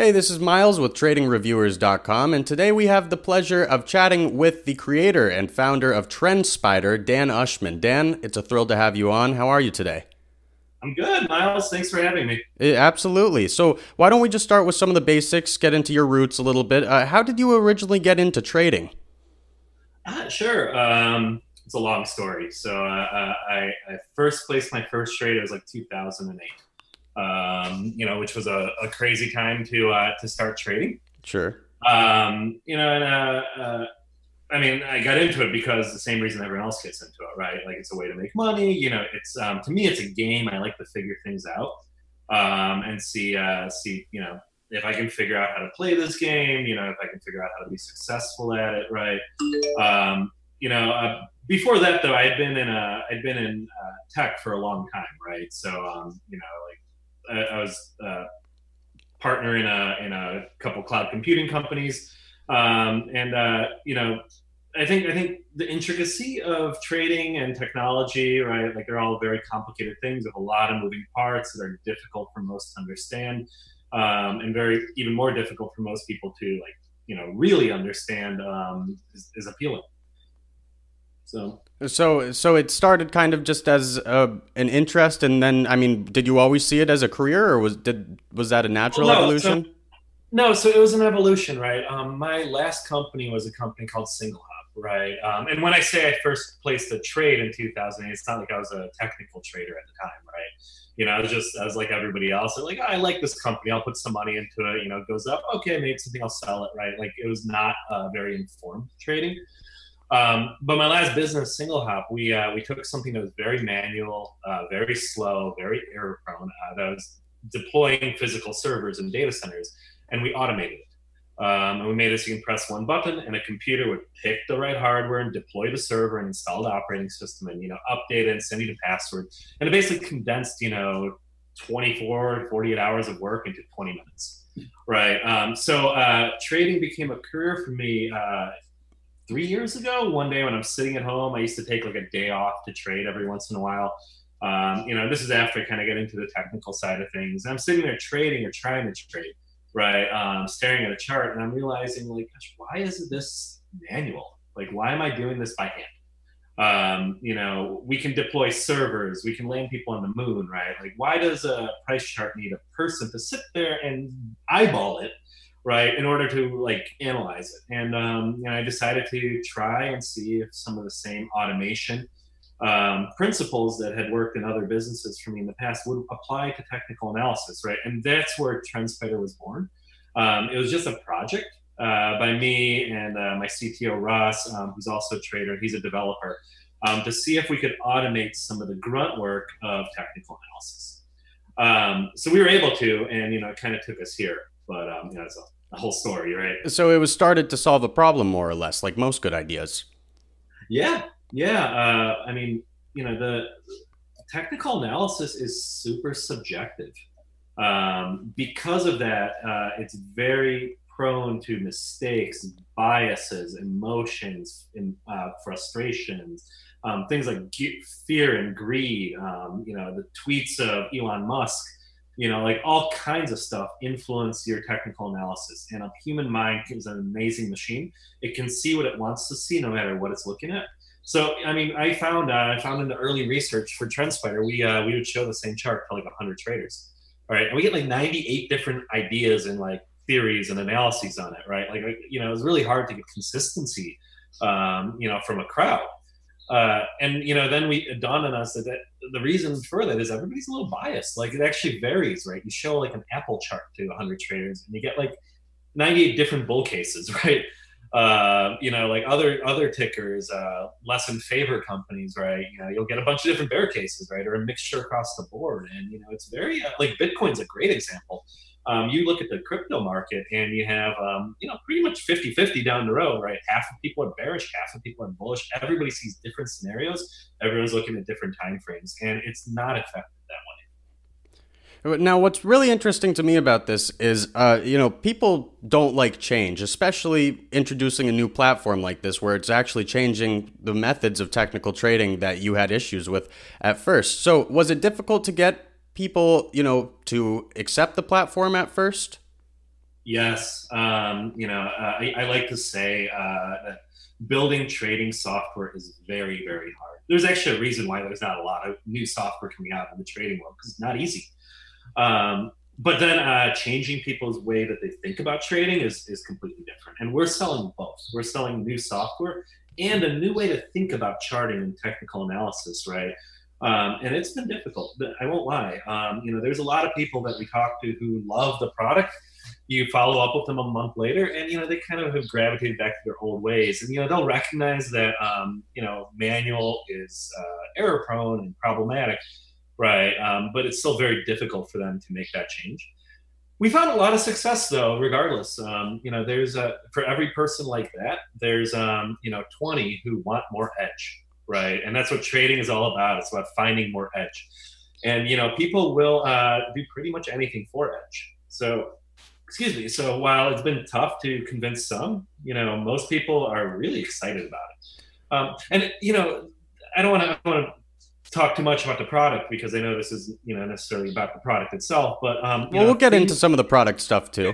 Hey, this is Miles with TradingReviewers.com, and today we have the pleasure of chatting with the creator and founder of TrendSpider, Dan Ushman. Dan, it's a thrill to have you on. How are you today? I'm good, Miles. Thanks for having me. Absolutely. So why don't we just start with some of the basics, get into your roots a little bit. How did you originally get into trading? Sure. It's a long story. I first placed my first trade. It was like 2008. Which was a crazy time to start trading. Sure. I got into it because the same reason everyone else gets into it, right? Like it's a way to make money. It's to me, it's a game. I like to figure things out and see, if I can figure out how to play this game. If I can figure out how to be successful at it, right? Before that though, I'd been in tech for a long time, right? I was partner in a couple cloud computing companies, I think the intricacy of trading and technology, right? Like they're all very complicated things with a lot of moving parts that are difficult for most to understand, and very even more difficult for most people to really understand, is appealing. So it started kind of just as an interest, and then, I mean, did you always see it as a career, or was that a natural evolution? So it was an evolution, right? My last company was a company called Single Hop, right? And when I say I first placed a trade in 2008, it's not like I was a technical trader at the time, right? I was like everybody else. Like, oh, I like this company. I'll put some money into it. It goes up. Okay, maybe something. I'll sell it, right? Like it was not very informed trading. But my last business, Single Hop, we took something that was very manual, very slow, very error prone. That was deploying physical servers in data centers, and we automated it. And we made it so you can press one button, and a computer would pick the right hardware and deploy the server and install the operating system, and update it and send you the password. And it basically condensed 24, 48 hours of work into 20 minutes, right? Trading became a career for me. 3 years ago, one day when I'm sitting at home, I used to take like a day off to trade every once in a while. This is after I kind of get into the technical side of things. I'm sitting there trading or trying to trade, right? Staring at a chart, and I'm realizing, like, gosh, why isn't this manual? Like, why am I doing this by hand? We can deploy servers, we can land people on the moon, right? Like, why does a price chart need a person to sit there and eyeball it, right, in order to analyze it? And I decided to try and see if some of the same automation principles that had worked in other businesses for me in the past would apply to technical analysis, right? And that's where TrendSpider was born. It was just a project by me and my CTO Ross, who's also a trader. He's a developer, to see if we could automate some of the grunt work of technical analysis. So we were able to, and it kind of took us here. But it's a whole story, right? So it was started to solve a problem, more or less, like most good ideas. Yeah. The technical analysis is super subjective. Because of that, it's very prone to mistakes, biases, emotions, and frustrations, things like fear and greed. The tweets of Elon Musk, all kinds of stuff influence your technical analysis. And a human mind is an amazing machine. It can see what it wants to see no matter what it's looking at. So, I found in the early research for TrendSpider, we would show the same chart to like 100 traders. All right. And we get like 98 different ideas and like theories and analyses on it, right? It was really hard to get consistency, from a crowd. Then it dawned on us that the reason for that is everybody's a little biased. Like it actually varies, right? You show like an Apple chart to 100 traders and you get like 98 different bull cases, right? Other tickers, less in favor companies, right? You'll get a bunch of different bear cases, right? Or a mixture across the board. And, it's very, like Bitcoin's a great example. You look at the crypto market and you have, pretty much 50-50 down the road, right? Half of people are bearish, half of people are bullish. Everybody sees different scenarios. Everyone's looking at different time frames, and it's not effective that way. Now, what's really interesting to me about this is, people don't like change, especially introducing a new platform like this, where it's actually changing the methods of technical trading that you had issues with at first. So was it difficult to get people, to accept the platform at first? Yes. I like to say that building trading software is very, very hard. There's actually a reason why there's not a lot of new software coming out in the trading world because it's not easy. But then changing people's way that they think about trading is completely different. And we're selling both. We're selling new software and a new way to think about charting and technical analysis, right? And it's been difficult. I won't lie. There's a lot of people that we talk to who love the product. You follow up with them a month later, and they kind of have gravitated back to their old ways. And they'll recognize that manual is error prone and problematic, right? But it's still very difficult for them to make that change. We found a lot of success though, regardless. There's for every person like that, there's 20 who want more edge, right? And that's what trading is all about. It's about finding more edge, and people will do pretty much anything for edge. So, excuse me. So while it's been tough to convince some, most people are really excited about it. And I don't want to talk too much about the product because I know this is necessarily about the product itself. But We'll get into some of the product stuff too.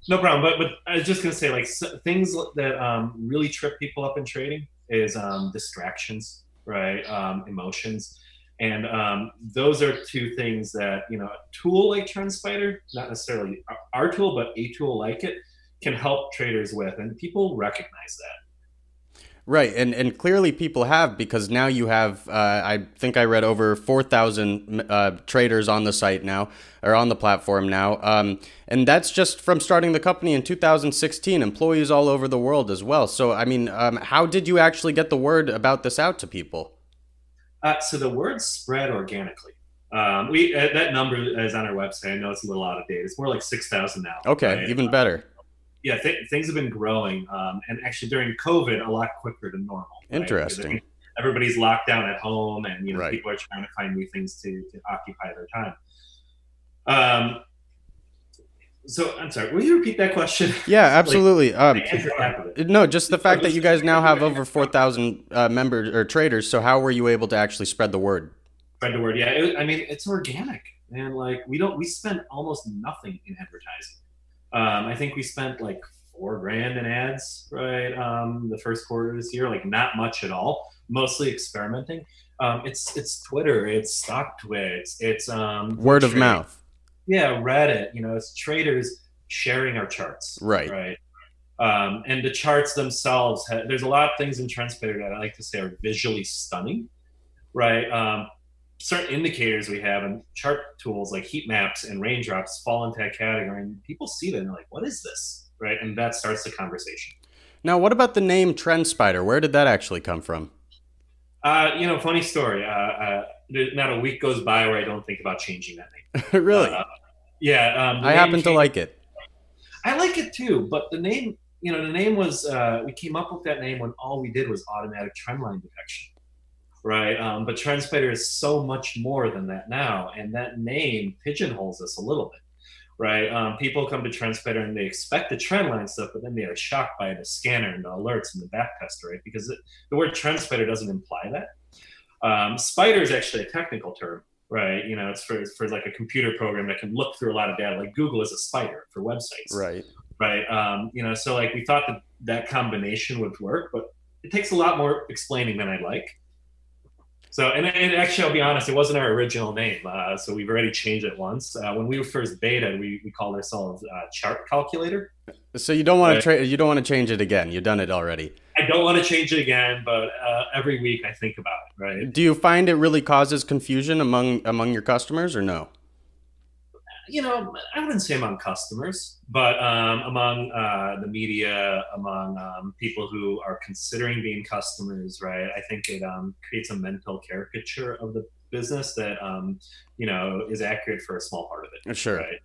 No problem. But I was just gonna say like things that really trip people up in trading is distractions, right? Emotions. And those are two things that a tool like TrendSpider, not necessarily our tool, but a tool like it, can help traders with, and people recognize that. Right, and clearly people have, because now you have, I think I read over 4,000 traders on the site now, or on the platform now, and that's just from starting the company in 2016, employees all over the world as well. So, I mean, how did you actually get the word about this out to people? So the word spread organically. We that number is on our website. I know it's a little out of date. It's more like 6,000 now. Okay, right? even better. Yeah, things have been growing, and actually during COVID, a lot quicker than normal. Right? Interesting. Everybody's locked down at home, and right. people are trying to find new things to occupy their time. So I'm sorry. Will you repeat that question? Yeah, absolutely. No, just the fact that you guys now have over 4,000 members or traders. So how were you able to actually spread the word? Spread the word. Yeah, it's organic, and like we spend almost nothing in advertising. I think we spent like $4,000 in ads, right? The first quarter of this year, like not much at all. Mostly experimenting. It's Twitter, it's StockTwits, it's word of mouth. Yeah, Reddit. It's traders sharing our charts. Right. Right. And the charts themselves, there's a lot of things in TrendSpider that I like to say are visually stunning, right? Certain indicators we have and chart tools like heat maps and raindrops fall into that category, and people see that and they're like, what is this? Right. And that starts the conversation. Now, what about the name TrendSpider? Where did that actually come from? Funny story. Not a week goes by where I don't think about changing that name. Really? Yeah. I happen to like it. I like it too, but the name, the name was, we came up with that name when all we did was automatic trend line detection. Right. But TrendSpider is so much more than that now. And that name pigeonholes us a little bit. Right. People come to TrendSpider and they expect the trend line stuff, but then they are shocked by the scanner and the alerts and the backtester, right? Because the word TrendSpider doesn't imply that. Spider is actually a technical term, right? It's for like a computer program that can look through a lot of data. Like Google is a spider for websites. Right. Right. So like we thought that combination would work, but it takes a lot more explaining than I'd like. So, and actually, I'll be honest, it wasn't our original name. So we've already changed it once. When we were first beta, we called ourselves Chart Calculator. So you don't want to you don't want to change it again. You've done it already. I don't want to change it again, but every week I think about it. Right? Do you find it really causes confusion among your customers, or no? I wouldn't say among customers, but among the media, among people who are considering being customers, right? I think it creates a mental caricature of the business that, is accurate for a small part of it. Sure. Right?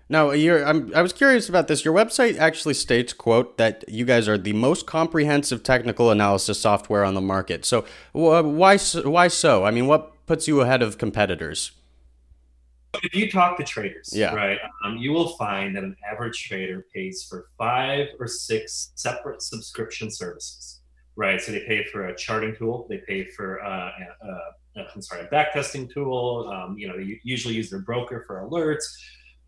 Now, I was curious about this. Your website actually states, quote, that you guys are the most comprehensive technical analysis software on the market. So why so? I mean, what puts you ahead of competitors? If you talk to traders, yeah. right, you will find that an average trader pays for 5 or 6 separate subscription services, right? So they pay for a charting tool, they pay for a backtesting tool. They usually use their broker for alerts.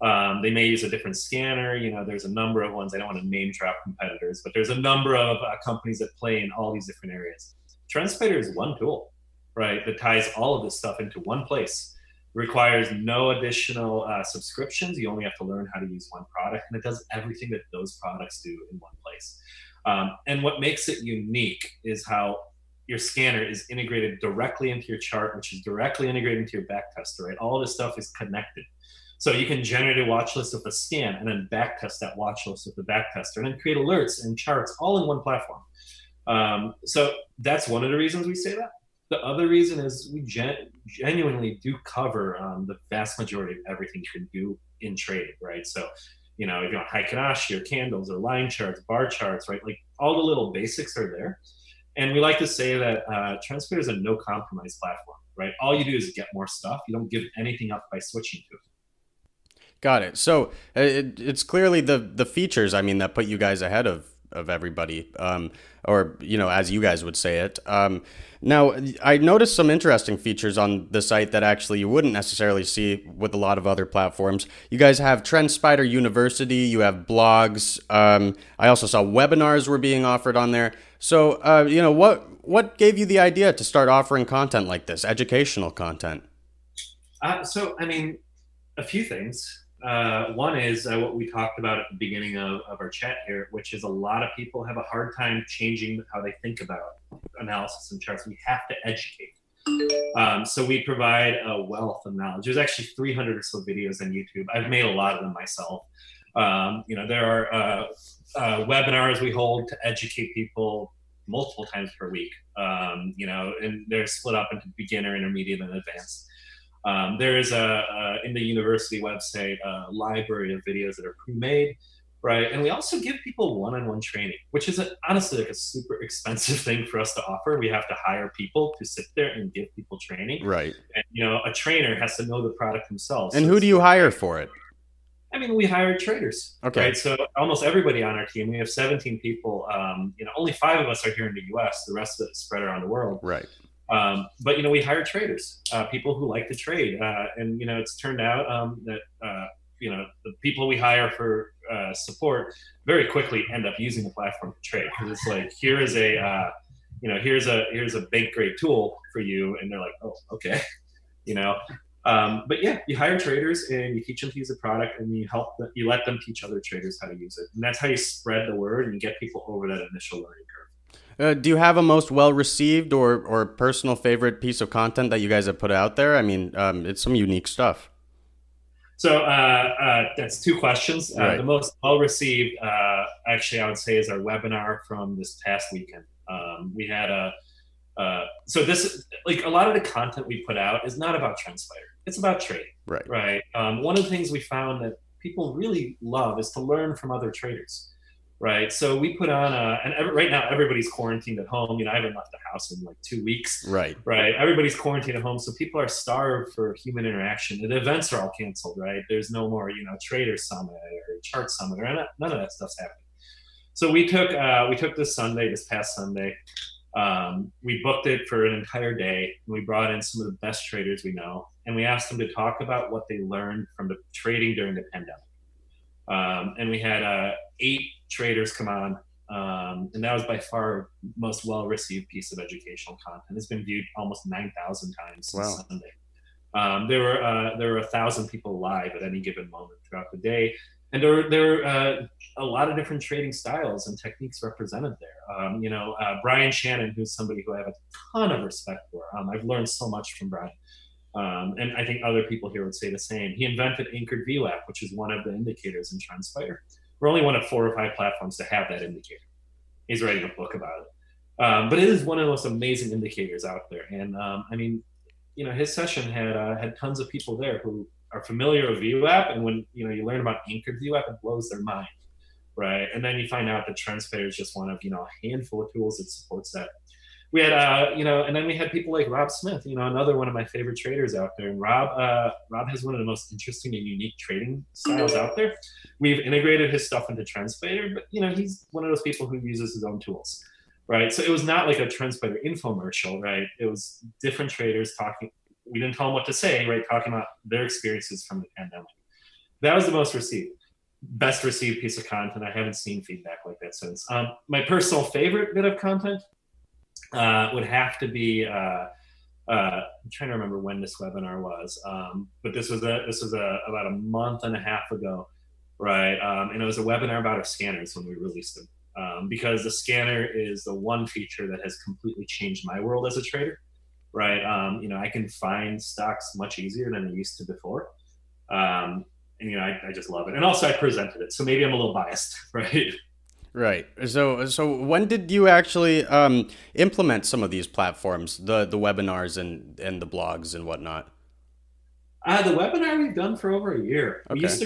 They may use a different scanner. There's a number of ones. I don't want to name drop competitors, but there's a number of companies that play in all these different areas. TrendSpider is one tool, right, that ties all of this stuff into one place. It requires no additional subscriptions. You only have to learn how to use one product, and it does everything that those products do in one place. And what makes it unique is how your scanner is integrated directly into your chart, which is directly integrated into your backtester, right? All this stuff is connected. So you can generate a watch list with a scan and then backtest that watch list with the backtester and then create alerts and charts all in one platform. So that's one of the reasons we say that. The other reason is we genuinely do cover the vast majority of everything you can do in trading, right? So, if you want Heikinashi or candles or line charts, bar charts, right? Like all the little basics are there. And we like to say that TrendSpider is a no compromise platform, right? All you do is get more stuff. You don't give anything up by switching to it. Got it. So it's clearly the features, that put you guys ahead of everybody, or, as you guys would say it. Now, I noticed some interesting features on the site that actually you wouldn't necessarily see with a lot of other platforms. You guys have TrendSpider University, you have blogs. I also saw webinars were being offered on there. So, what gave you the idea to start offering content like this, educational content? A few things. One is what we talked about at the beginning of our chat here, which is a lot of people have a hard time changing how they think about analysis and charts. We have to educate. So we provide a wealth of knowledge. There's actually 300 or so videos on YouTube. I've made a lot of them myself. There are webinars we hold to educate people multiple times per week. And they're split up into beginner, intermediate, and advanced. There is in the university website, a library of videos that are pre-made, right? And we also give people one-on-one training, which is honestly like a super expensive thing for us to offer. We have to hire people to sit there and give people training. Right. And, a trainer has to know the product themselves. And who do you hire for it? We hire traders. Okay. Right? So almost everybody on our team, we have 17 people. Only 5 of us are here in the US. The rest of it is spread around the world. Right. But we hire traders, people who like to trade, and it's turned out that the people we hire for support very quickly end up using the platform to trade, because it's like, here's a bank grade tool for you, and they're like, oh, okay, But yeah, you hire traders and you teach them to use the product, and you let them teach other traders how to use it, and that's how you spread the word and you get people over that initial learning curve. Do you have a most well-received or personal favorite piece of content that you guys have put out there? It's some unique stuff. So that's 2 questions. Right. The most well-received, actually, I would say, is our webinar from this past weekend. We had so this, like, a lot of the content we put out is not about TrendSpider. It's about trading. Right. One of the things we found that people really love is to learn from other traders. Right. So we put on right now everybody's quarantined at home. I haven't left the house in like 2 weeks. Right. Everybody's quarantined at home. So people are starved for human interaction. The events are all canceled. Right. There's no more, trader summit or chart summit, or none of that stuff's happening. So we took this past Sunday, we booked it for an entire day, and we brought in some of the best traders we know, and we asked them to talk about what they learned from the trading during the pandemic. And we had 8 traders come on, and that was by far the most well-received piece of educational content. It's been viewed almost 9,000 times since Sunday. There were 1,000 people live at any given moment throughout the day, and there were a lot of different trading styles and techniques represented there. Brian Shannon, who's somebody who I have a ton of respect for. I've learned so much from Brian. And I think other people here would say the same. He invented anchored VWAP, which is one of the indicators in TrendSpider. We're only one of 4 or 5 platforms to have that indicator. He's writing a book about it. But it is one of the most amazing indicators out there. And his session had tons of people there who are familiar with VWAP. And when you learn about anchored VWAP, it blows their mind, right? And then you find out that TrendSpider is just one of a handful of tools that supports that. We had, and then we had people like Rob Smith, another one of my favorite traders out there. And Rob has one of the most interesting and unique trading styles out there. We've integrated his stuff into TrendSpider, but, he's one of those people who uses his own tools, right? So it was not like a TrendSpider infomercial, right? It was different traders talking. We didn't tell them what to say, right? Talking about their experiences from the pandemic. That was the best received piece of content. I haven't seen feedback like that since. My personal favorite bit of content would have to be. I'm trying to remember when this webinar was, but this was about a month and a half ago, right? And it was a webinar about our scanners when we released them, because the scanner is the one feature that has completely changed my world as a trader, right? I can find stocks much easier than I used to before. And I just love it. And also I presented it, so maybe I'm a little biased, right? Right. So when did you actually implement some of these platforms, the webinars and the blogs and whatnot? The webinar we've done for over a year. Okay. We used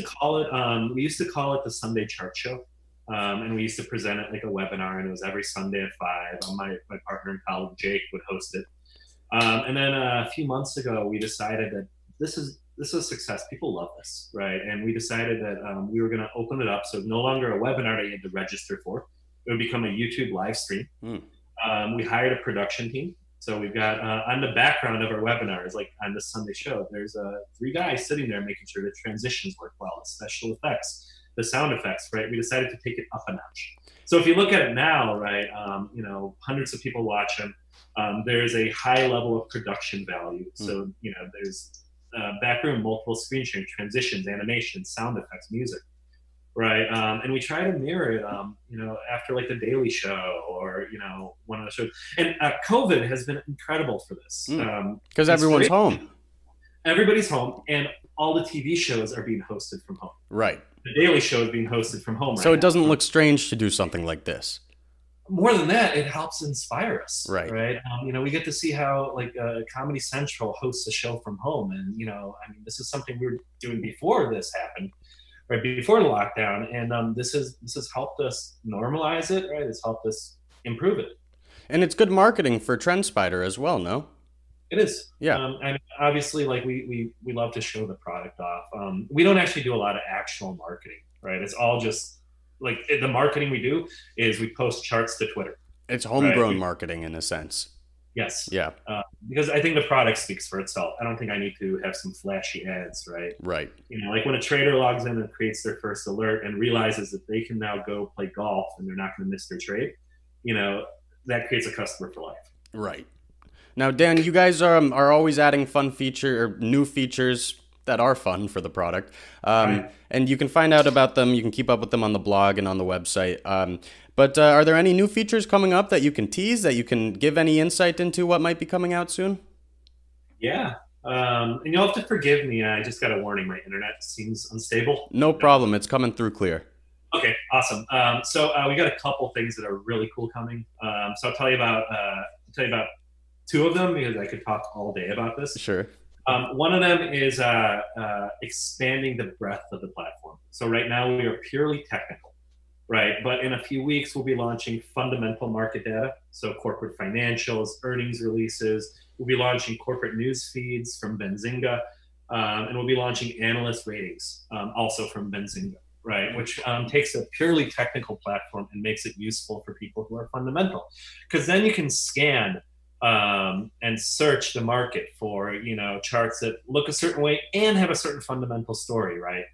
to call it the Sunday Chart Show, and we used to present it like a webinar, and it was every Sunday at 5. My partner and colleague Jake would host it. And then a few months ago, we decided that this is a success. People love this, right? And we decided that we were going to open it up, so no longer a webinar that you had to register for. It would become a YouTube live stream. We hired a production team. So we've got on the background of our webinars, like on the Sunday show, there's 3 guys sitting there making sure the transitions work well, the special effects, the sound effects, right? We decided to take it up a notch. So if you look at it now, right, hundreds of people watch them. There's a high level of production value. So, there's backroom, multiple screen sharing, transitions, animations, sound effects, music, right? And we try to mirror it, after like the Daily Show or, one of the shows. And COVID has been incredible for this. Because everyone's home. Everybody's home, and all the TV shows are being hosted from home. Right. The Daily Show is being hosted from home. So it doesn't look strange to do something like this. More than that, it helps inspire us. Right. We get to see how Comedy Central hosts a show from home. And, this is something we were doing before this happened, right? Before the lockdown. And this has helped us normalize it, right? It's helped us improve it. And it's good marketing for TrendSpider as well, no? It is. Yeah. Obviously, we love to show the product off. We don't actually do a lot of actual marketing, right? It's all just like the marketing we do is we post charts to Twitter. It's homegrown marketing in a sense. Yes. Yeah. Because I think the product speaks for itself. I don't think I need to have some flashy ads, right? Right. Like when a trader logs in and creates their first alert and realizes that they can now go play golf and they're not going to miss their trade, that creates a customer for life. Right. Now, Dan, you guys are always adding new features that are fun for the product. Right. And you can find out about them. You can keep up with them on the blog and on the website. But are there any new features coming up that you can tease, that you can give any insight into what might be coming out soon? Yeah. And you'll have to forgive me. I just got a warning. My internet seems unstable. No problem. It's coming through clear. Okay, awesome. So we got a couple things that are really cool coming. So I'll tell you about 2 of them because I could talk all day about this. Sure. One of them is expanding the breadth of the platform. So right now we are purely technical, right? But in a few weeks, we'll be launching fundamental market data. So corporate financials, earnings releases. We'll be launching corporate news feeds from Benzinga. And we'll be launching analyst ratings also from Benzinga, right? Which takes a purely technical platform and makes it useful for people who are fundamental. Because then you can scan and search the market for charts that look a certain way and have a certain fundamental story, right?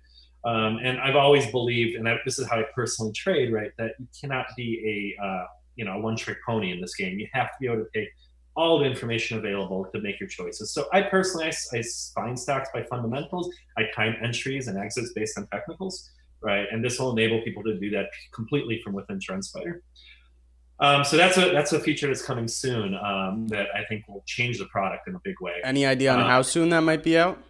And I've always believed, and this is how I personally trade, right, that you cannot be a one-trick pony in this game. You have to be able to take all the information available to make your choices. So I personally, I find stocks by fundamentals. I time entries and exits based on technicals, right? And this will enable people to do that completely from within TrendSpider. So that's a feature that's coming soon that I think will change the product in a big way. Any idea on how soon that might be out?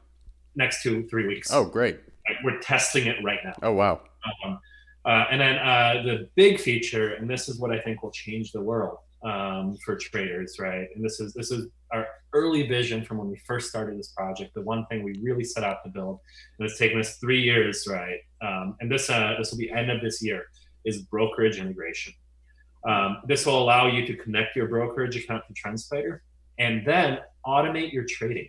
Next 2-3 weeks. Oh, great. We're testing it right now. Oh, wow. And then the big feature, and this is what I think will change the world for traders, right? And this is our early vision from when we first started this project. The one thing we really set out to build, and it's taken us 3 years, right? And this will be end of this year, is brokerage integration. This will allow you to connect your brokerage account to TrendSpider and then automate your trading,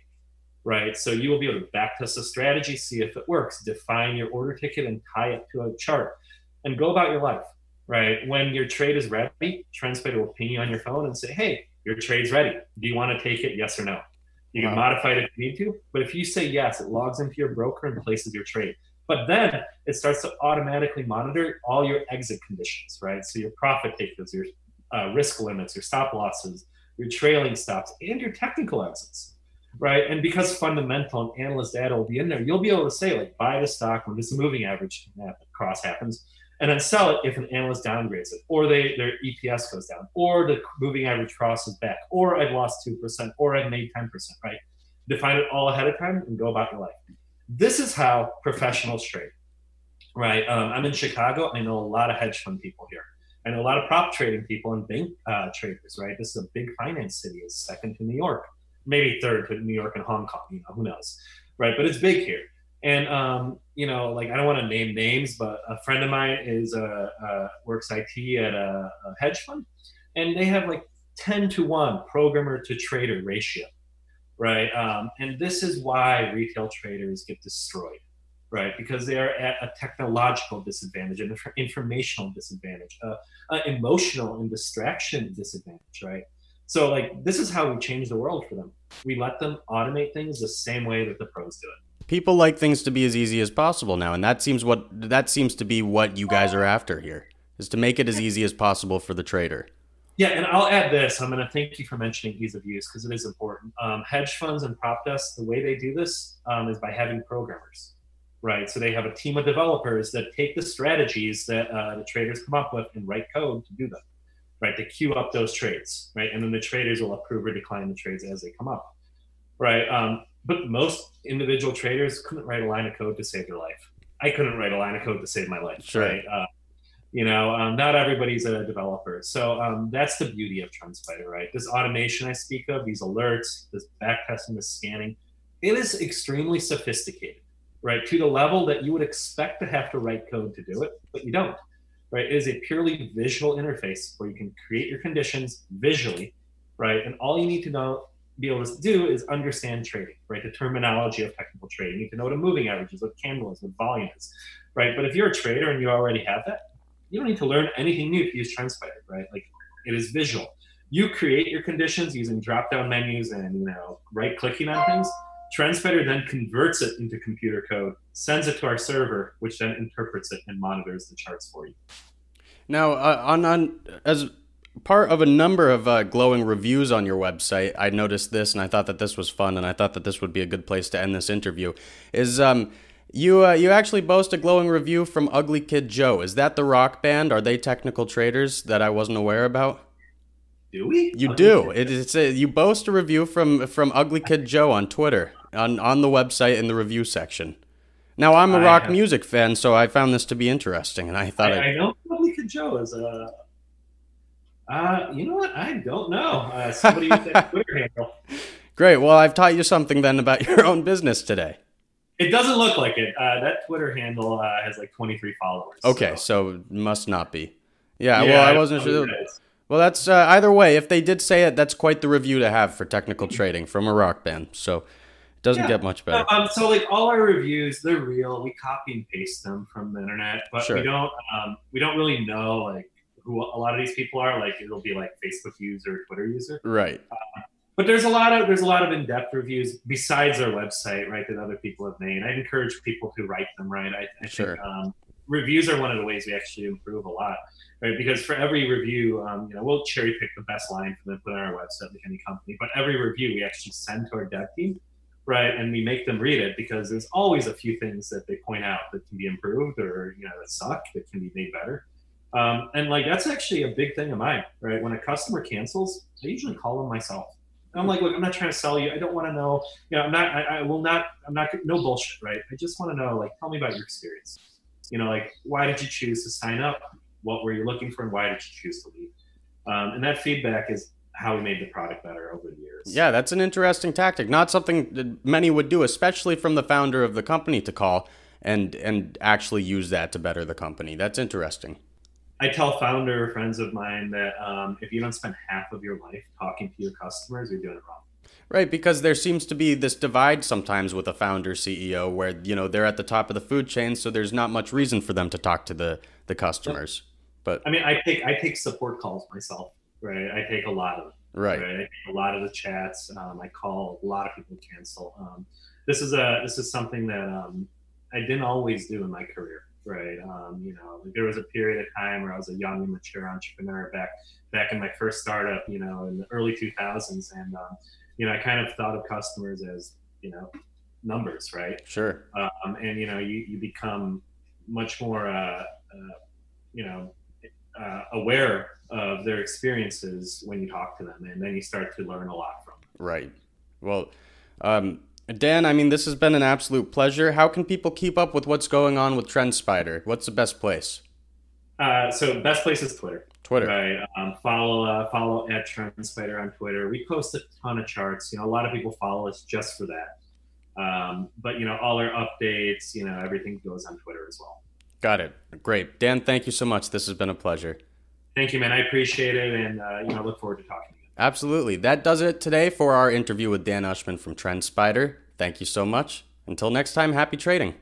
right? So you will be able to backtest a strategy, see if it works, define your order ticket and tie it to a chart and go about your life, right? When your trade is ready, TrendSpider will ping you on your phone and say, hey, your trade's ready. Do you want to take it? Yes or no? You can modify it if you need to, but if you say yes, it logs into your broker and places your trade. But then it starts to automatically monitor all your exit conditions, right? So your profit takers, your risk limits, your stop losses, your trailing stops, and your technical exits, right? And because fundamental and analyst data will be in there, you'll be able to say, like, buy the stock when this moving average cross happens, and then sell it if an analyst downgrades it, or their EPS goes down, or the moving average crosses back, or I've lost 2%, or I've made 10%, right? Define it all ahead of time and go about your life. This is how professionals trade, right? I'm in Chicago. I know a lot of hedge fund people here. I know a lot of prop trading people and bank traders, right? This is a big finance city. It's second to New York, maybe third to New York and Hong Kong, who knows, right? But it's big here. And, like, I don't want to name names, but a friend of mine works IT at a hedge fund, and they have like 10-to-1 programmer to trader ratio, right? And this is why retail traders get destroyed, right? Because they are at a technological disadvantage, an informational disadvantage, emotional and distraction disadvantage, right? So, like, this is how we change the world for them. We let them automate things the same way that the pros do it. People like things to be as easy as possible now, and that seems to be what you guys are after here, is to make it as easy as possible for the trader. Yeah, and I'll add this. I'm going to thank you for mentioning ease of use, because it is important. Hedge funds and prop desks, the way they do this is by having programmers, right? So they have a team of developers that take the strategies that the traders come up with and write code to do them, right? They queue up those trades, right? And then the traders will approve or decline the trades as they come up, right? But most individual traders couldn't write a line of code to save their life. I couldn't write a line of code to save my life, sure. Right? Not everybody's a developer. So that's the beauty of TrendSpider, right? This automation I speak of, these alerts, this backtesting, this scanning, it is extremely sophisticated, right? To the level that you would expect to have to write code to do it, but you don't, right? It is a purely visual interface where you can create your conditions visually, right? And all you need to be able to do is understand trading, right? The terminology of technical trading. You need to know what a moving average is, what candle is, what volume is, right? But if you're a trader and you already have that, you don't need to learn anything new to use TrendSpider, right? Like, it is visual. You create your conditions using drop-down menus and, right-clicking on things. TrendSpider then converts it into computer code, sends it to our server, which then interprets it and monitors the charts for you. Now, as part of a number of glowing reviews on your website, I noticed this, and I thought that this was fun, and I thought that this would be a good place to end this interview, is you actually boast a glowing review from Ugly Kid Joe. Is that the rock band? Are they technical traders that I wasn't aware about? Do we? You do. You boast a review from Ugly Kid Joe on Twitter, on the website in the review section. Now, I'm a rock music fan, so I found this to be interesting, and I thought I know Ugly Kid Joe is a... you know what? I don't know. Somebody with that Twitter handle. Great. Well, I've taught you something then about your own business today. It doesn't look like it. That Twitter handle has like 23 followers. Okay, so it must not be. Yeah, well, I wasn't sure. Well, that's either way. If they did say it, that's quite the review to have for technical trading from a rock band. So it doesn't get much better. So like all our reviews, they're real. We copy and paste them from the internet, but sure. we don't really know like who a lot of these people are. Like it'll be like Facebook user, Twitter user, right? But there's a lot of in-depth reviews besides our website, right, that other people have made. I'd encourage people to write them, right? I sure. think reviews are one of the ways we actually improve a lot, right? Because for every review, we'll cherry pick the best line for them, put on our website like any company. But every review we actually send to our dev team, right, and we make them read it because there's always a few things that they point out that can be improved or that suck that can be made better. And like that's actually a big thing of mine, right? When a customer cancels, I usually call them myself. I'm like, look, I'm not trying to sell you. I don't want to know. I'm not, no bullshit, right? I just want to know, like, tell me about your experience. Like, why did you choose to sign up? What were you looking for? And why did you choose to leave? And that feedback is how we made the product better over the years. Yeah, that's an interesting tactic. Not something that many would do, especially from the founder of the company to call and actually use that to better the company. That's interesting. I tell founder friends of mine that if you don't spend half of your life talking to your customers, you're doing it wrong. Right, because there seems to be this divide sometimes with a founder CEO where, they're at the top of the food chain, so there's not much reason for them to talk to the customers. But I mean, I take support calls myself, right? I take a lot of them. Right. I take a lot of the chats. I call a lot of people cancel. This is something that I didn't always do in my career, right? There was a period of time where I was a young, immature entrepreneur back in my first startup, in the early 2000s, and I kind of thought of customers as numbers, right? Sure. And you become much more aware of their experiences when you talk to them, and then you start to learn a lot from them. Right. Well, Dan, I mean, this has been an absolute pleasure. How can people keep up with what's going on with TrendSpider? What's the best place? So best place is Twitter. Twitter. Right. Follow at TrendSpider on Twitter. We post a ton of charts. A lot of people follow us just for that. But all our updates, everything goes on Twitter as well. Got it. Great. Dan, thank you so much. This has been a pleasure. Thank you, man. I appreciate it, and look forward to talking to you. Absolutely. That does it today for our interview with Dan Ushman from TrendSpider. Thank you so much. Until next time, happy trading.